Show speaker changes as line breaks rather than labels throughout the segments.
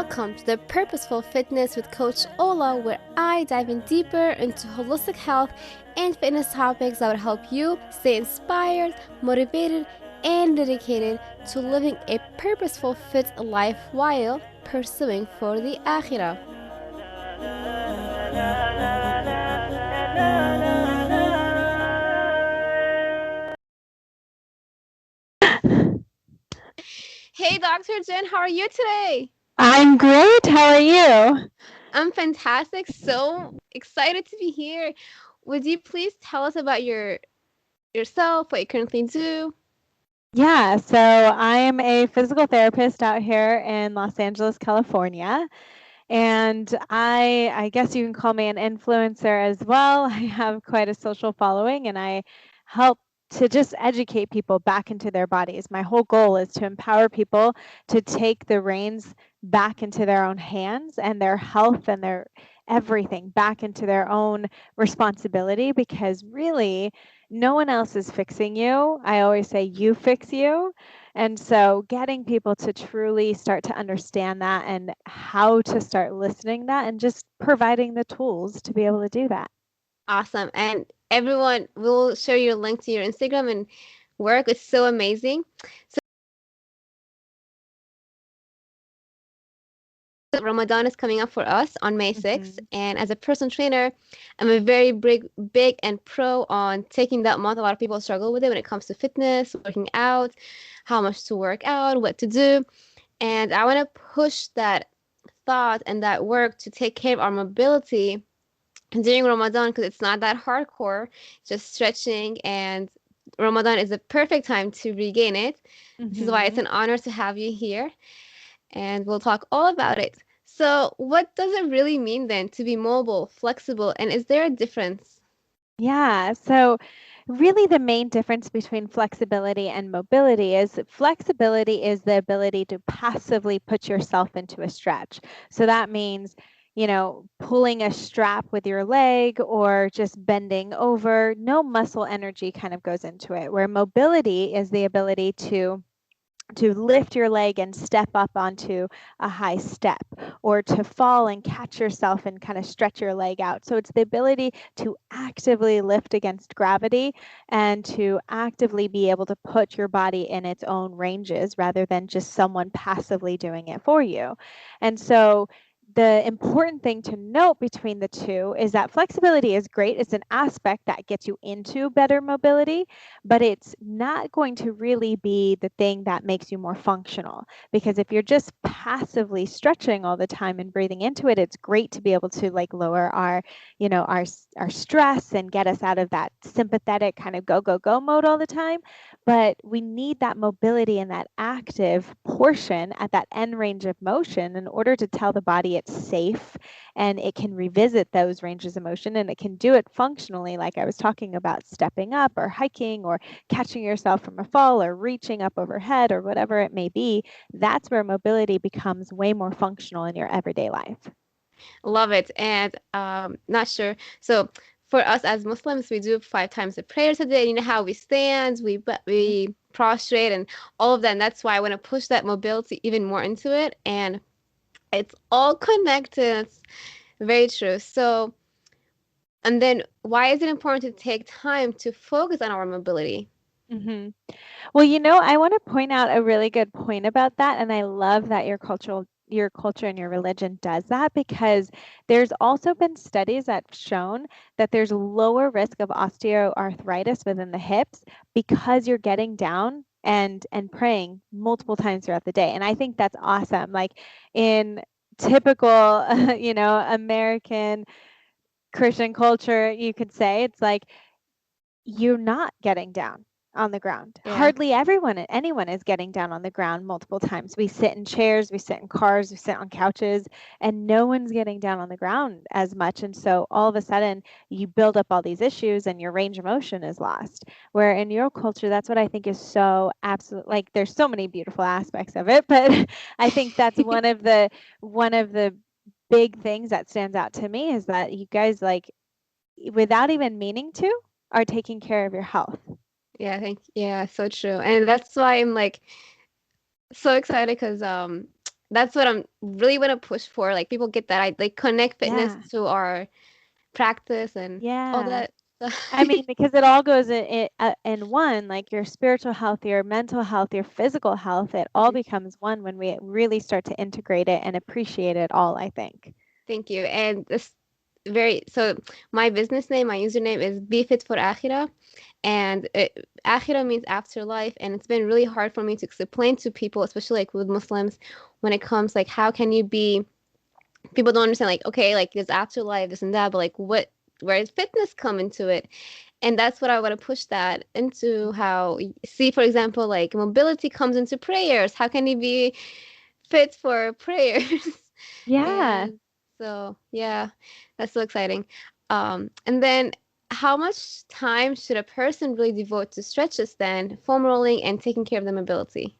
Welcome to the Purposeful Fitness with Coach Ola, where I dive in deeper into holistic health and fitness topics that would help you stay inspired, motivated, and dedicated to living a purposeful fit life while pursuing for the Akhirah. Hey, Dr. Jen, how are you today?
I'm great. How are you?
I'm fantastic. So excited to be here. Would you please tell us about yourself, what you currently do?
Yeah, so I am a physical therapist out here in Los Angeles, California. And I guess you can call me an influencer as well. I have quite a social following and I help to just educate people back into their bodies. My whole goal is to empower people to take the reins back into their own hands and their health and their everything back into their own responsibility, because really no one else is fixing you. I always say you fix you. And so getting people to truly start to understand that and how to start listening that and just providing the tools to be able to do that.
Awesome. And everyone will share your link to your Instagram and work. It's so amazing. So Ramadan is coming up for us on May 6th.
Mhm.
And as a personal trainer, I'm a very big and pro on taking that month. A lot of people struggle with it when it comes to fitness, working out, how much to work out, what to do. And I want to push that thought and that work to take care of our mobility during Ramadan because it's not that hardcore, just stretching, and Ramadan is the perfect time to regain it. This is why it's
Mhm.
an honor to have you here, and we'll talk all about it. So, what does it really mean then to be mobile, flexible, and is there a difference?
Yeah. So, really, the main difference between flexibility and mobility is flexibility is the ability to passively put yourself into a stretch. So, that means, pulling a strap with your leg or just bending over. No muscle energy kind of goes into it, where mobility is the ability to lift your leg and step up onto a high step, or to fall and catch yourself and kind of stretch your leg out. So it's the ability to actively lift against gravity and to actively be able to put your body in its own ranges rather than just someone passively doing it for you. And so the important thing to note between the two is that flexibility is great. It's an aspect that gets you into better mobility, but it's not going to really be the thing that makes you more functional. Because if you're just passively stretching all the time and breathing into it, it's great to be able to like lower our stress and get us out of that sympathetic kind of go go go mode all the time. But we need that mobility and that active portion at that end range of motion in order to tell the body it's safe and it can revisit those ranges of motion, and it can do it functionally, like I was talking about, stepping up or hiking or catching yourself from a fall or reaching up overhead or whatever it may be. That's where mobility becomes way more functional in your everyday life.
Love it. And not sure. So, for us as Muslims, we do 5 times the prayers a day. You know how we stand, we prostrate, and all of that. And that's why I want to push that mobility even more into it. And it's all connected. It's very true. So, and then why is it important to take time to focus on our mobility?
Mm-hmm. Well, I want to point out a really good point about that, and I love that your culture and your religion does that, because there's also been studies that have shown that there's lower risk of osteoarthritis within the hips because you're getting down and praying multiple times throughout the day. And I think that's awesome. Like in typical, American Christian culture, you could say it's like you're not getting down on the ground.
Yeah.
Hardly anyone is getting down on the ground multiple times. We sit in chairs, we sit in cars, we sit on couches, and no one's getting down on the ground as much. And so all of a sudden you build up all these issues and your range of motion is lost. Where in your culture, that's what I think is so absolute. Like there's so many beautiful aspects of it, but I think that's one of the big things that stands out to me is that you guys, like, without even meaning to, are taking care of your health.
Yeah, yeah, so true. And that's why I'm like so excited because that's what I'm really want to push for. Like people get that I like connect fitness
Yeah.
to our practice and all
Yeah.
that stuff.
I mean, because it all goes in one, like your spiritual health, your mental health, your physical health, it all becomes one when we really start to integrate it and appreciate it all, I think.
Thank you. And this very so my business name, my username is BeFit4Akhirah, and Akhirah means afterlife, and it's been really hard for me to explain to people, especially like with Muslims, when it comes like how can you be people don't understand like okay like there's afterlife this and that but like what where does fitness come into it and that's what I want to push that into how see for example like mobility comes into prayers how can you be fit for prayers
Yeah.
and so yeah that's so exciting and then how much time should a person really devote to stretches then foam rolling and taking care of the mobility.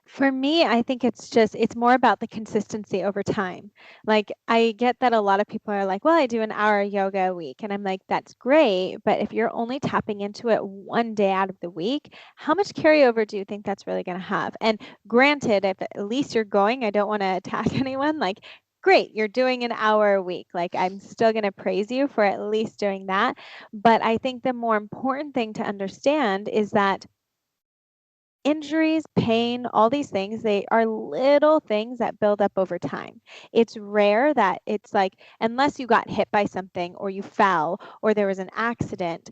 For me, I think it's more about the consistency over time. Like, I get that a lot of people are like, well, I do an hour yoga a week. And I'm like, that's great. But if you're only tapping into it one day out of the week, how much carryover do you think that's really going to have? And granted, if at least you're going, I don't want to attack anyone. Like, great, you're doing an hour a week. Like, I'm still going to praise you for at least doing that. But I think the more important thing to understand is that injuries, pain, all these things, they are little things that build up over time. It's rare that it's like, unless you got hit by something or you fell or there was an accident,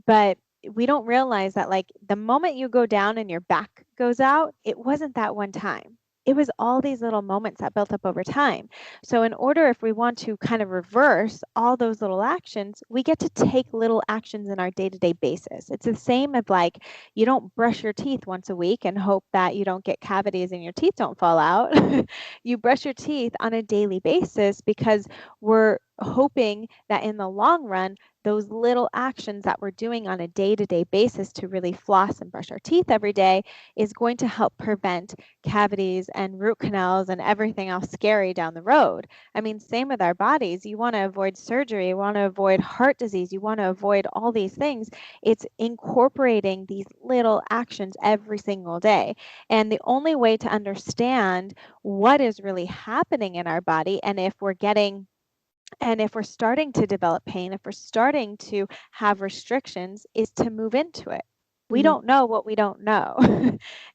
but we don't realize that like the moment you go down and your back goes out, it wasn't that one time. It was all these little moments that built up over time. So, in order, if we want to kind of reverse all those little actions, we get to take little actions in our day to day basis. It's the same of like you don't brush your teeth once a week and hope that you don't get cavities and your teeth don't fall out. You brush your teeth on a daily basis because we're hoping that in the long run, those little actions that we're doing on a day to day basis to really floss and brush our teeth every day is going to help prevent cavities and root canals and everything else scary down the road. I mean, same with our bodies. You want to avoid surgery, you want to avoid heart disease, you want to avoid all these things. It's incorporating these little actions every single day. And the only way to understand what is really happening in our body and if we're starting to develop pain, if we're starting to have restrictions, is to move into it. We
Mhm.
don't know what we don't know.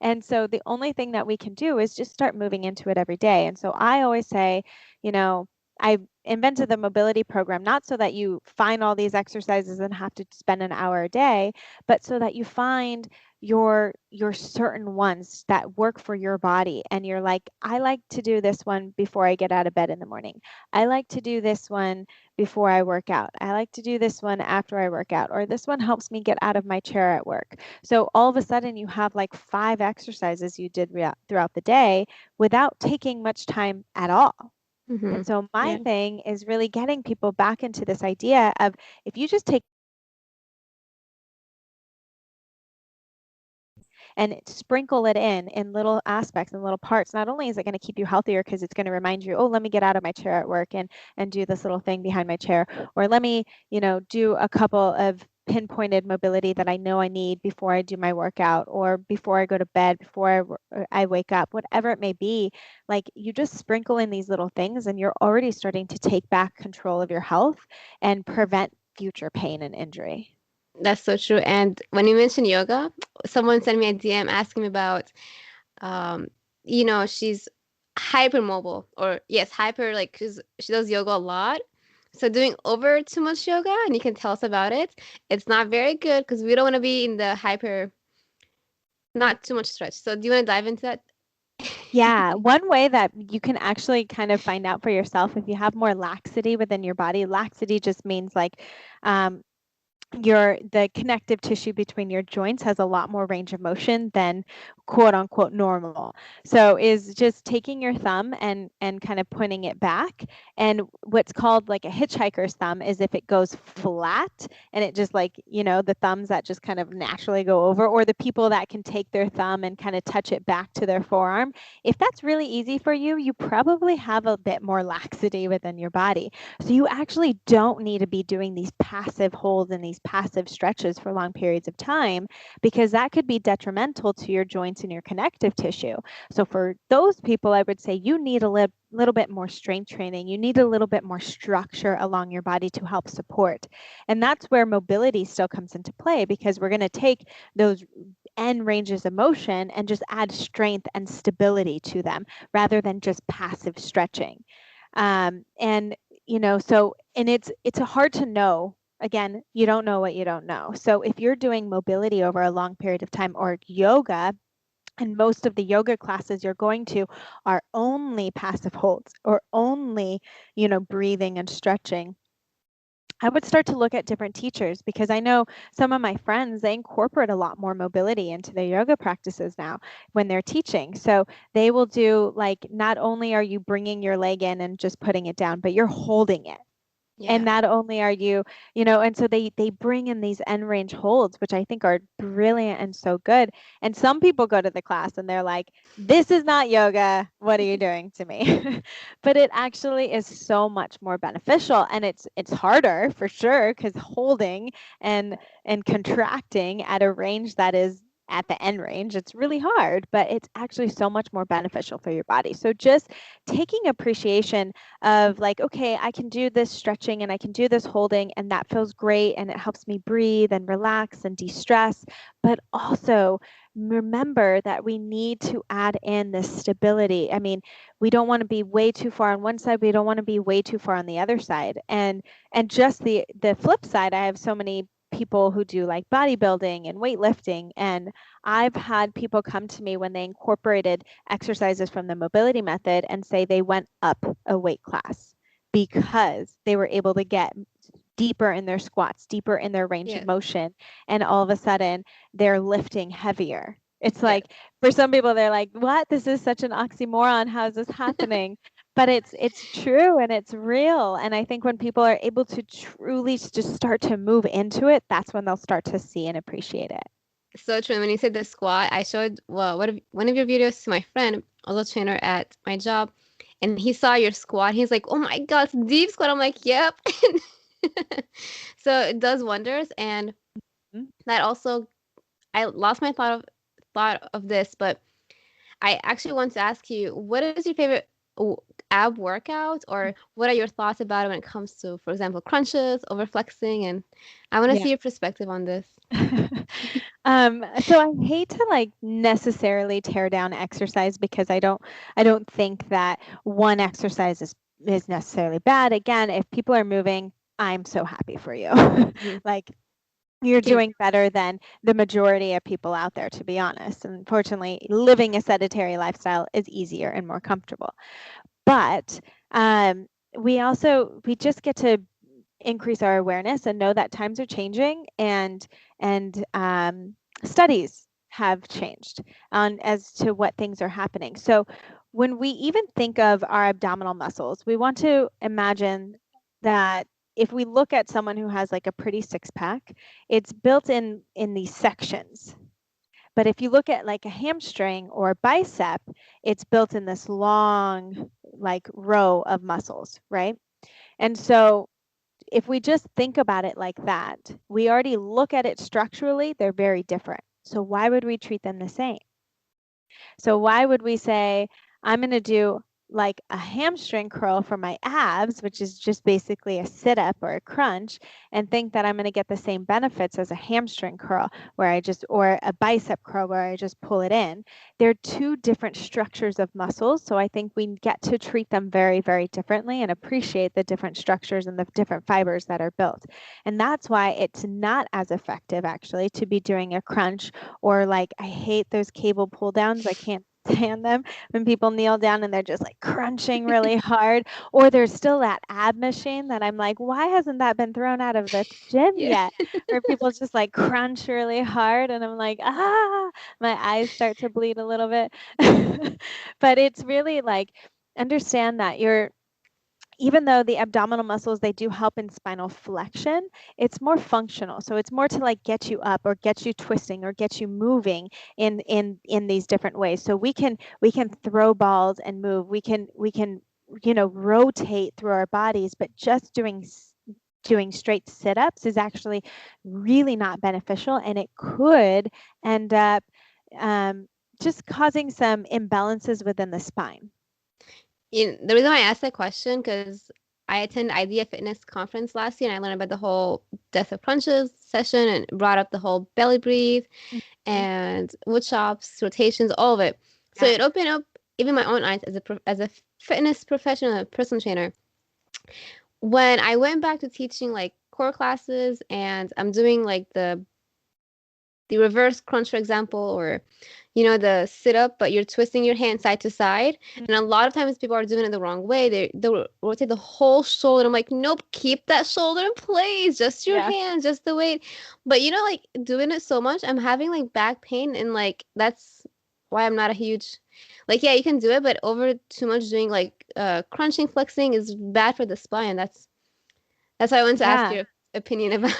And so the only thing that we can do is just start moving into it every day. And so I always say, you know, I invented the mobility program not so that you find all these exercises and have to spend an hour a day, but so that you find your certain ones that work for your body and you're like, I like to do this one before I get out of bed in the morning. I like to do this one before I work out. I like to do this one after I work out, or this one helps me get out of my chair at work. So all of a sudden, you have like 5 exercises you did throughout the day without taking much time at all. And
Mhm.
so my
Yeah.
thing is really getting people back into this idea of if you just take and sprinkle it in little aspects and little parts, not only is it going to keep you healthier because it's going to remind you, oh, let me get out of my chair at work and do this little thing behind my chair, or let me, do a couple of pinpointed mobility that I know I need before I do my workout or before I go to bed, before I wake up, whatever it may be. Like you just sprinkle in these little things and you're already starting to take back control of your health and prevent future pain and injury.
That's so true. And when you mentioned yoga, someone sent me a DM asking me about, um, she's hypermobile or yes, hyper like she does yoga a lot. So doing over too much yoga, and you can tell us about it. It's not very good because we don't want to be in the hyper, not too much stretch. So do you want to dive into that?
Yeah, one way that you can actually kind of find out for yourself if you have more laxity within your body, laxity just means like um, the connective tissue between your joints has a lot more range of motion than quote unquote normal. So is just taking your thumb and kind of pointing it back, and what's called like a hitchhiker's thumb is if it goes flat and it just like, the thumbs that just kind of naturally go over, or the people that can take their thumb and kind of touch it back to their forearm. If that's really easy for you, you probably have a bit more laxity within your body. So you actually don't need to be doing these passive holds and these these passive stretches for long periods of time, because that could be detrimental to your joints and your connective tissue. So for those people, I would say you need a little bit more strength training. You need a little bit more structure along your body to help support. And that's where mobility still comes into play, because we're going to take those end ranges of motion and just add strength and stability to them rather than just passive stretching. And so, and it's hard to know. Again, you don't know what you don't know. So if you're doing mobility over a long period of time, or yoga, and most of the yoga classes you're going to are only passive holds or only, breathing and stretching, I would start to look at different teachers, because I know some of my friends, they incorporate a lot more mobility into their yoga practices now when they're teaching. So they will do, like, not only are you bringing your leg in and just putting it down, but you're holding it. And
Yeah.
not only are you, and so they bring in these end range holds, which I think are brilliant and so good. And some people go to the class and they're like, this is not yoga. What are you doing to me? But it actually is so much more beneficial, and it's harder for sure, because holding and contracting at a range that is at the end range, it's really hard, but it's actually so much more beneficial for your body. So just taking appreciation of, like, okay, I can do this stretching and I can do this holding, and that feels great, and it helps me breathe and relax and de-stress. But also remember that we need to add in this stability. I mean, we don't want to be way too far on one side, we don't want to be way too far on the other side. And just the flip side, I have so many people who do like bodybuilding and weightlifting, and I've had people come to me when they incorporated exercises from the mobility method and say they went up a weight class because they were able to get deeper in their squats, deeper in their range of
Yes.
motion, and all of a sudden they're lifting heavier. It's
Yes.
like, for some people, they're like, what? This is such an oxymoron. How is this happening? But it's true and it's real. And I think when people are able to truly just start to move into it, that's when they'll start to see and appreciate it.
So true. When you said the squat, I showed one of your videos to my friend, also trainer at my job, and he saw your squat. He's like, "Oh my God, it's deep squat." I'm like, "Yep." So it does wonders, and
Mm.
that also I lost my thought of this, but I actually want to ask you, what is your favorite ab workout, or what are your thoughts about it when it comes to, for example, crunches, overflexing, and I want to
Yeah.
see your perspective on this.
So I hate to, like, necessarily tear down exercise, because I don't think that one exercise is necessarily bad. Again, if people are moving, I'm so happy for you.
Mhm.
Like, you're
Same.
doing better than the majority of people out there, to be honest. Unfortunately, living a sedentary lifestyle is easier and more comfortable. But um, we just get to increase our awareness and know that times are changing, and studies have changed on as to what things are happening. So when we even think of our abdominal muscles, we want to imagine that if we look at someone who has like a pretty six pack, it's built in these sections. But if you look at like a hamstring or a bicep, it's built in this long, like, row of muscles, right? And so if we just think about it like that, we already look at it structurally, they're very different. So why would we treat them the same? So why would we say, I'm going to do like a hamstring curl for my abs, which is just basically a sit up or a crunch, and think that I'm going to get the same benefits as a hamstring curl or a bicep curl where I just pull it in? They're two different structures of muscles. So I think we get to treat them very, very differently and appreciate the different structures and the different fibers that are built. And that's why it's not as effective actually to be doing a crunch, or, like, I hate those cable pull downs. I can't stand them when people kneel down and they're just like crunching really hard, or there's still that ab machine that I'm like, why hasn't that been thrown out of the gym
Yeah.
yet? Where people just like crunch really hard, and I'm like, my eyes start to bleed a little bit. But it's really like, understand that you're even though the abdominal muscles, they do help in spinal flexion, it's more functional. So it's more to like get you up or get you twisting or get you moving in these different ways. So we can throw balls and move. We can rotate through our bodies, but doing straight sit-ups is actually really not beneficial, and it could end up um, just causing some imbalances within the spine.
The reason why I asked that question because I attended Idea Fitness conference last year and I learned about the whole death of crunches session and brought up the whole belly breathe
Mhm.
and wood chops, rotations, all of it. So
Yeah.
it opened up even my own eyes as a fitness professional, a personal trainer. When I went back to teaching like core classes and I'm doing like the reverse crunch, for example, or the sit up, but you're twisting your hand side to side. And a lot of times people are doing it the wrong way. They rotate the whole shoulder. I'm like, nope, keep that shoulder in place, just your
Yeah.
hand, just the weight. But like doing it so much, I'm having like back pain, and like that's why I'm not a huge like yeah, you can do it, but over too much doing like crunching, flexing is bad for the spine. That's why I wanted to ask
Yeah.
your opinion about.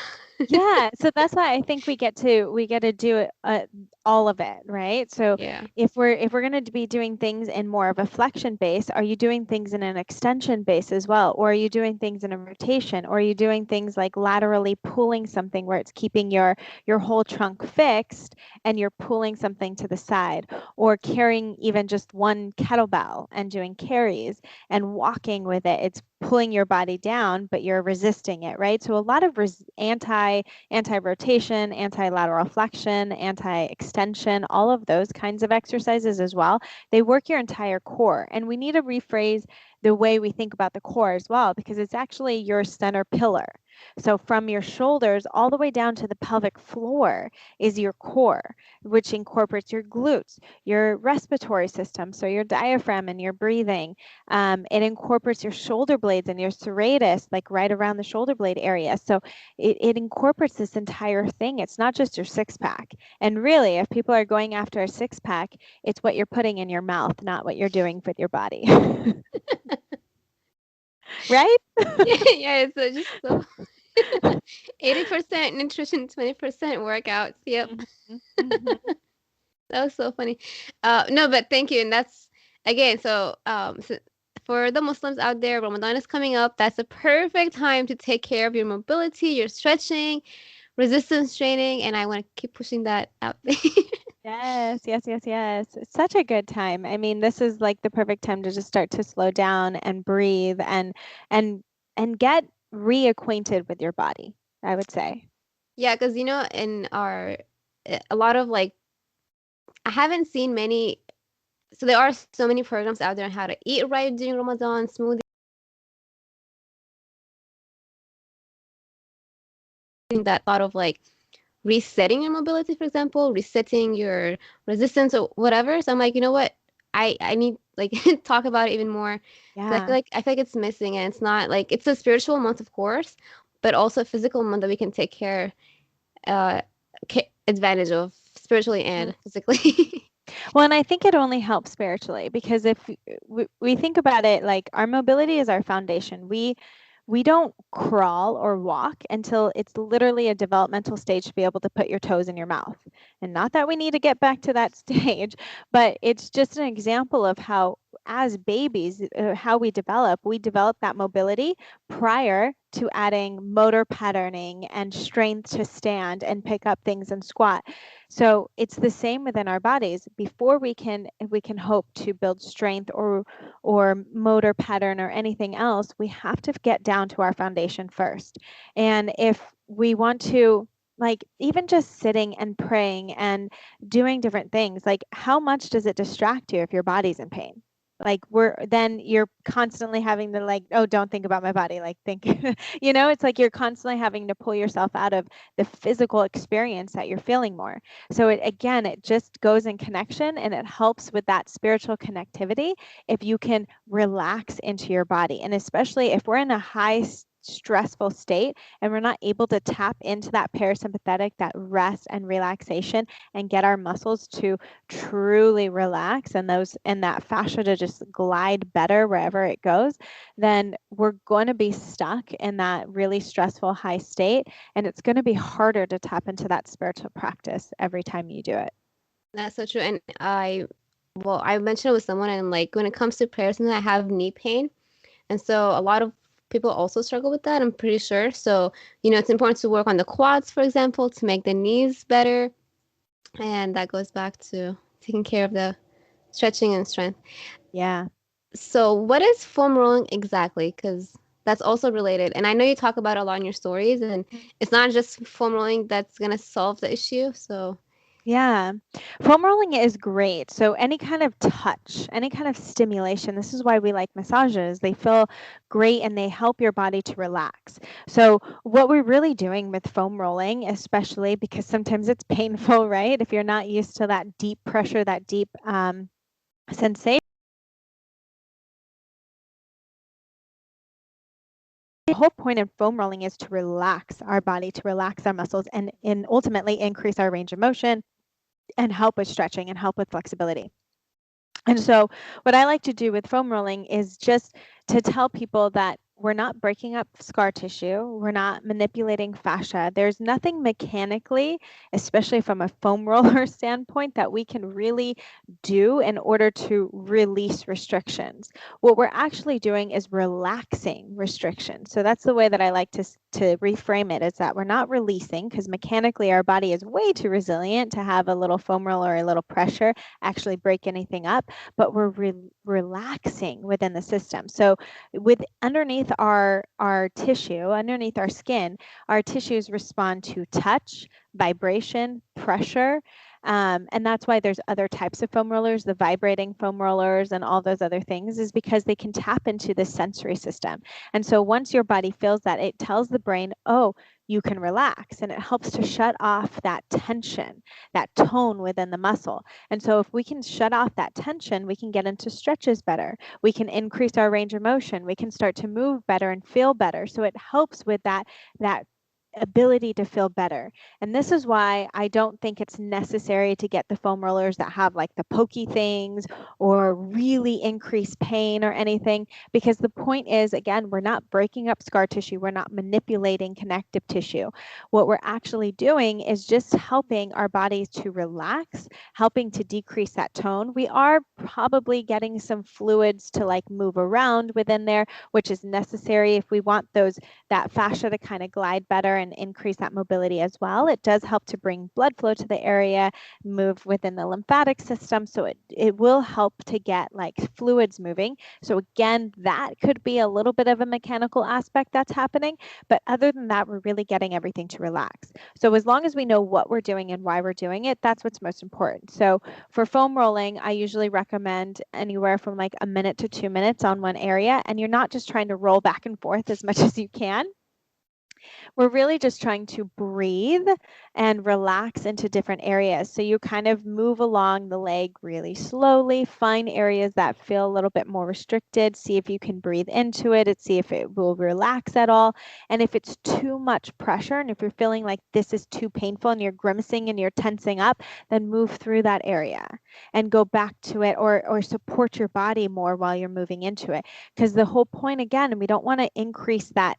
Yeah, so that's why I think we get to do it, all of it, right? So
Yeah.
if we're going to be doing things in more of a flexion base, are you doing things in an extension base as well, or are you doing things in a rotation, or are you doing things like laterally pulling something where it's keeping your whole trunk fixed and you're pulling something to the side, or carrying even just one kettlebell and doing carries and walking with it? It's pulling your body down, but you're resisting it, right? So a lot of anti-rotation, anti-lateral flexion, anti-extension, all of those kinds of exercises as well, they work your entire core. And we need to rephrase the way we think about the core as well, because it's actually your center pillar. So from your shoulders all the way down to the pelvic floor is your core, which incorporates your glutes, your respiratory system, so your diaphragm and your breathing. It incorporates your shoulder blades and your serratus, like right around the shoulder blade area. So it incorporates this entire thing. It's not just your six pack. And really, if people are going after a six pack, it's what you're putting in your mouth, not what you're doing with your body. Right?
Yeah, it's just so 80% nutrition, 20% workouts. Yep.
Mhm, mhm.
That was so funny. No, but thank you. And that's again, so for the Muslims out there, Ramadan is coming up. That's a perfect time to take care of your mobility, your stretching, resistance training, and I want to keep pushing that out there.
Yes, yes, yes, yes. It's such a good time. I mean, this is like the perfect time to just start to slow down and breathe and and get reacquainted with your body, I would say.
Yeah, because in a lot of like, I haven't seen many. So there are so many programs out there on how to eat right during Ramadan, smoothie, that thought of like resetting your mobility, for example, resetting your resistance or whatever. So I'm like, you know what? I need like talk about it even more because
Yeah.
I feel like it's missing and it's not like it's a spiritual month, of course, but also a physical month that we can take care uh advantage of spiritually and physically.
Well, and I think it only helps spiritually, because if we think about it, like our mobility is our foundation. We don't crawl or walk until it's literally a developmental stage to be able to put your toes in your mouth. And not that we need to get back to that stage, but it's just an example of how, as babies, how we develop that mobility prior to adding motor patterning and strength to stand and pick up things and squat. So it's the same within our bodies. Before we can hope to build strength or motor pattern or anything else, we have to get down to our foundation first. And if we want to, like, even just sitting and praying and doing different things, like, how much does it distract you if your body's in pain? Like, then you're constantly having to, like, oh, don't think about my body, like, think. It's like you're constantly having to pull yourself out of the physical experience that you're feeling more. So it just goes in connection, and it helps with that spiritual connectivity if you can relax into your body. And especially if we're in a high stressful state and we're not able to tap into that parasympathetic, that rest and relaxation, and get our muscles to truly relax, and that fascia to just glide better wherever it goes, then we're going to be stuck in that really stressful high state, and it's going to be harder to tap into that spiritual practice every time you do it.
That's so true. And I mentioned it with someone, and like when it comes to prayer, sometimes I have knee pain. And so a lot of people also struggle with that, I'm pretty sure. So, it's important to work on the quads, for example, to make the knees better. And that goes back to taking care of the stretching and strength.
Yeah.
So, what is foam rolling exactly? Because that's also related. And I know you talk about it a lot in your stories, and it's not just foam rolling that's going to solve the issue. So,
Yeah. Foam rolling is great. So any kind of touch, any kind of stimulation, this is why we like massages. They feel great and they help your body to relax. So what we're really doing with foam rolling, especially because sometimes it's painful, right? If you're not used to that deep pressure, that deep sensation. The whole point of foam rolling is to relax our body, to relax our muscles, and ultimately increase our range of motion and help with stretching and help with flexibility. And so, what I like to do with foam rolling is just to tell people that we're not breaking up scar tissue, we're not manipulating fascia. There's nothing mechanically, especially from a foam roller standpoint, that we can really do in order to release restrictions. What we're actually doing is relaxing restrictions. So that's the way that I like to reframe it, is that we're not releasing, because mechanically our body is way too resilient to have a little foam roller or a little pressure actually break anything up, but we're relaxing within the system. So with underneath our tissue, underneath our skin, our tissues respond to touch, vibration, pressure. And that's why there's other types of foam rollers, the vibrating foam rollers and all those other things, is because they can tap into the sensory system. And so once your body feels that, it tells the brain, oh, you can relax, and it helps to shut off that tension, that tone within the muscle. And so if we can shut off that tension, we can get into stretches better. We can increase our range of motion. We can start to move better and feel better. So it helps with that ability to feel better. And this is why I don't think it's necessary to get the foam rollers that have like the pokey things or really increased pain or anything, because the point is, again, we're not breaking up scar tissue, we're not manipulating connective tissue. What we're actually doing is just helping our bodies to relax, helping to decrease that tone. We are probably getting some fluids to like move around within there, which is necessary if we want that fascia to kind of glide better and increase that mobility as well. It does help to bring blood flow to the area, move within the lymphatic system. So it will help to get like fluids moving. So again, that could be a little bit of a mechanical aspect that's happening. But other than that, we're really getting everything to relax. So as long as we know what we're doing and why we're doing it, that's what's most important. So for foam rolling, I usually recommend anywhere from like a minute to 2 minutes on one area. And you're not just trying to roll back and forth as much as you can. We're really just trying to breathe and relax into different areas. So you kind of move along the leg really slowly, find areas that feel a little bit more restricted, see if you can breathe into it, and see if it will relax at all. And if it's too much pressure, and if you're feeling like this is too painful and you're grimacing and you're tensing up, then move through that area and go back to it, or support your body more while you're moving into it. Because the whole point, again, we don't want to increase that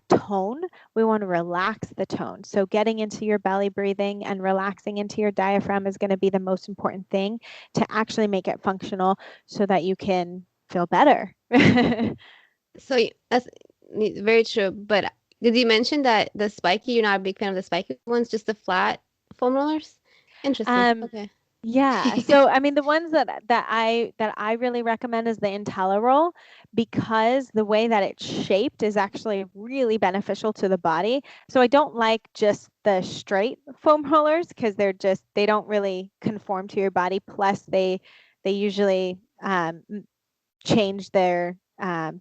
tone, we want to relax the tone. So getting into your belly breathing and relaxing into your diaphragm is going to be the most important thing to actually make it functional so that you can feel better.
so that's very true. But did you mention that the spiky, you're not a big fan of the spiky ones, just the flat foam rollers? Interesting.
um,
Okay.
Yeah. So I mean, the ones that I really recommend is the Interlli Roll, because the way that it's shaped is actually really beneficial to the body. So I don't like just the straight foam rollers, because they don't really conform to your body. Plus they usually change their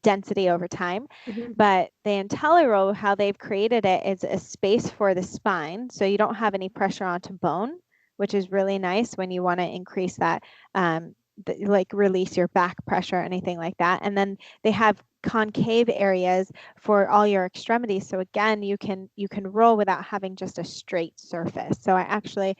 density over time.
Hmm.
But the Interlli Roll, how they've created it, is a space for the spine, so you don't have any pressure onto bone, which is really nice when you want to increase that, like release your back pressure or anything like that. And then they have concave areas for all your extremities, so again, you can roll without having just a straight surface. So I actually,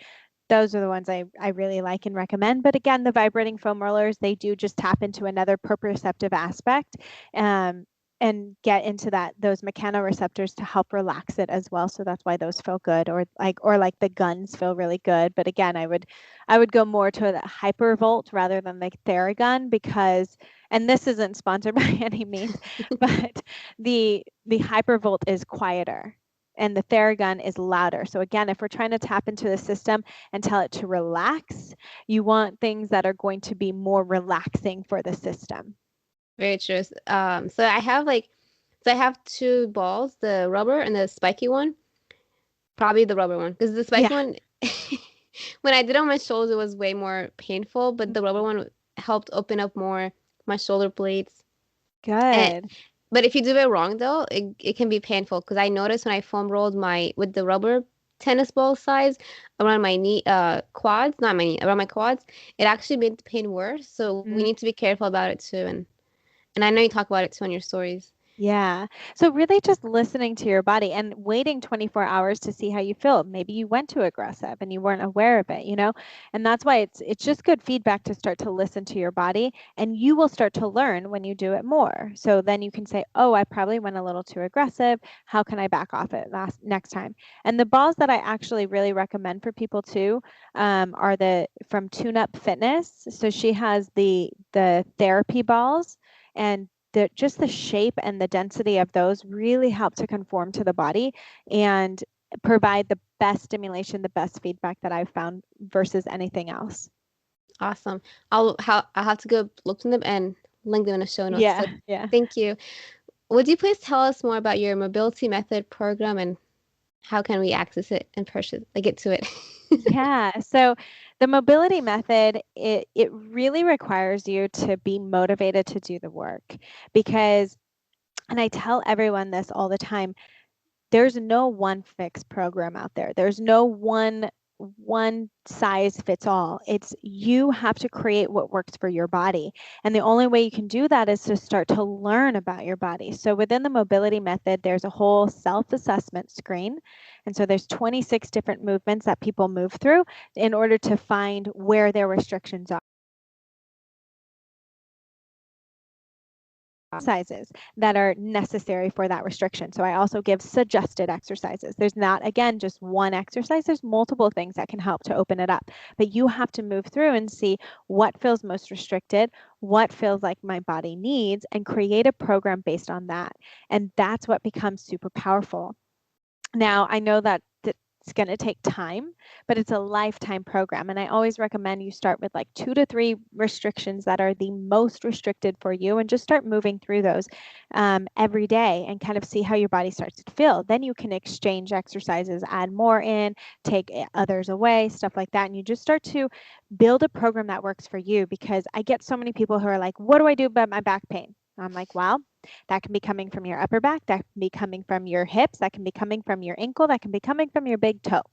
those are the ones I really like and recommend. But again, the vibrating foam rollers, they do just tap into another proprioceptive aspect, um, and get into those mechanoreceptors to help relax it as well. So that's why those feel good, or like the guns feel really good. But again, I would go more to the hypervolt rather than the Theragun, because and this isn't sponsored by any means, but the hypervolt is quieter and the Theragun is louder. So again, if we're trying to tap into the system and tell it to relax, you want things that are going to be more relaxing for the system.
Very true. So I have like, so I have two balls, the rubber and the spiky one. Probably the rubber one, because the spiky
Yeah.
one, when I did it on my shoulders, it was way more painful, but the rubber one helped open up more my shoulder blades. And
Good.
but if you do it wrong though, it can be painful because I noticed when I foam rolled my with the rubber tennis ball size around my knee quads, not my knee, around my quads, it actually made the pain worse. So we need to be careful about it too. And I know you talk about it too on your stories.
Yeah. So really just listening to your body and waiting 24 hours to see how you feel. Maybe you went too aggressive and you weren't aware of it, you know? And that's why it's just good feedback to start to listen to your body, and you will start to learn when you do it more. So then you can say, "Oh, I probably went a little too aggressive. How can I back off it next time?" And the balls that I actually really recommend for people too are the from Tune Up Fitness. So she has the therapy balls, and just the shape and the density of those really help to conform to the body and provide the best stimulation, the best feedback that I've found versus anything else.
Awesome. I'll have to go look them and link them in the show notes. So
Yeah, yeah.
thank you. Would you please tell us more about your mobility method program and how can we access it and purchase like get to it?
Yeah. So the mobility method, it really requires you to be motivated to do the work because, and I tell everyone this all the time, there's no one fixed program out there. There's no one size fits all. It's you have to create what works for your body. And the only way you can do that is to start to learn about your body. So within the mobility method, there's a whole self-assessment screen. And so there's 26 different movements that people move through in order to find where their restrictions are. Exercises that are necessary for that restriction. So I also give suggested exercises. There's not, again, just one exercise. There's multiple things that can help to open it up. But you have to move through and see what feels most restricted, what feels like my body needs, and create a program based on that. And that's what becomes super powerful. Now, I know that it's going to take time, but it's a lifetime program. And I always recommend you start with like 2 to 3 restrictions that are the most restricted for you and just start moving through those every day and kind of see how your body starts to feel. Then you can exchange exercises, add more in, take others away, stuff like that. And you just start to build a program that works for you because I get so many people who are like, what do I do about my back pain? I'm like, well, that can be coming from your upper back, that can be coming from your hips, that can be coming from your ankle, that can be coming from your big toe.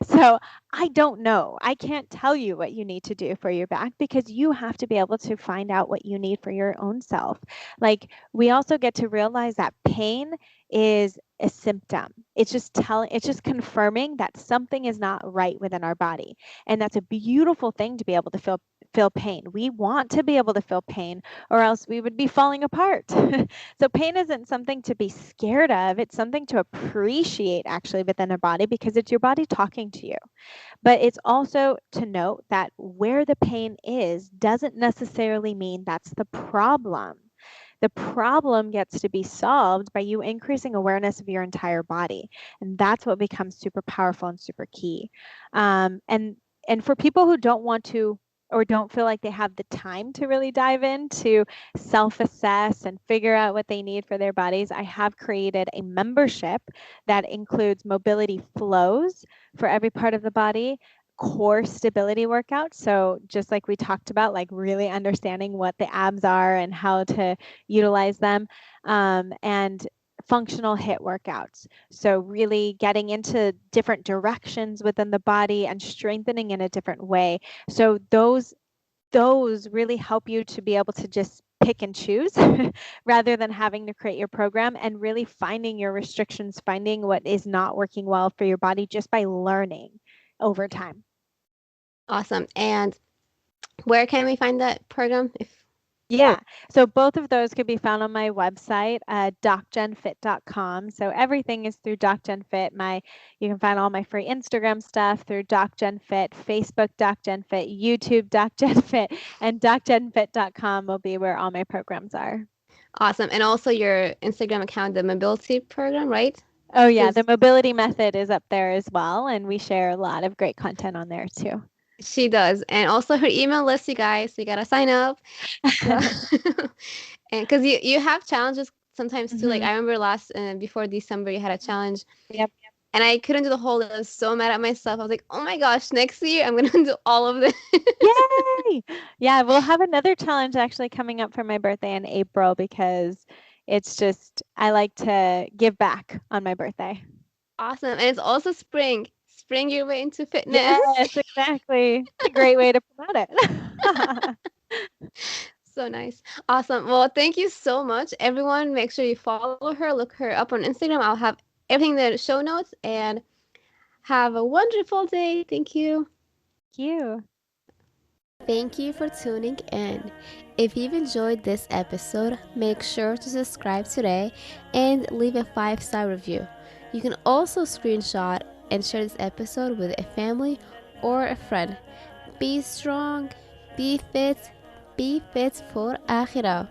So I don't know. I can't tell you what you need to do for your back because you have to be able to find out what you need for your own self. Like we also get to realize that pain is a symptom. It's just confirming that something is not right within our body. And that's a beautiful thing to be able to feel pain. We want to be able to feel pain or else we would be falling apart. So pain isn't something to be scared of. It's something to appreciate actually within a body because it's your body talking to you. But it's also to note that where the pain is doesn't necessarily mean that's the problem. The problem gets to be solved by you increasing awareness of your entire body. And that's what becomes super powerful and super key. And for people who don't want to or don't feel like they have the time to really dive into self-assess and figure out what they need for their bodies, I have created a membership that includes mobility flows for every part of the body, core stability workouts. So just like we talked about, like really understanding what the abs are and how to utilize them, and functional hit workouts. So really getting into different directions within the body and strengthening in a different way. So those really help you to be able to just pick and choose rather than having to create your program and really finding your restrictions, finding what is not working well for your body just by learning over time.
Awesome. And where can we find that program? If
Yeah. So both of those could be found on my website, docgenfit.com. So everything is through DocGenFit. You can find all my free Instagram stuff through DocGenFit, Facebook DocGenFit, YouTube DocGenFit, and docgenfit.com will be where all my programs are.
Awesome. And also your Instagram account, the mobility program, right?
Oh yeah, the
Is
mobility method is up there as well, and we share a lot of great content on there too.
she does. And also her email list, you guys. So you gotta sign up. So and because you have challenges sometimes too. Like
Hmm.
I remember last before December, you had a challenge,
Yep.
and I couldn't do the whole. I was so mad at myself. I was like, oh my gosh, next year I'm gonna do all of this.
Yay! Yeah, we'll have another challenge actually coming up for my birthday in April because it's just I like to give back on my birthday.
Awesome. And it's also spring. Spring your way into fitness.
Yes, exactly. It's a great way to promote it.
So nice. Awesome. Well, thank you so much. Everyone, make sure you follow her, look her up on Instagram. I'll have everything in the show notes and have a wonderful day. Thank you.
Thank you.
Thank you for tuning in. If you've enjoyed this episode, make sure to subscribe today and leave a 5-star review. You can also screenshot and share this episode with a family or a friend. Be strong, be fit for Akhirah.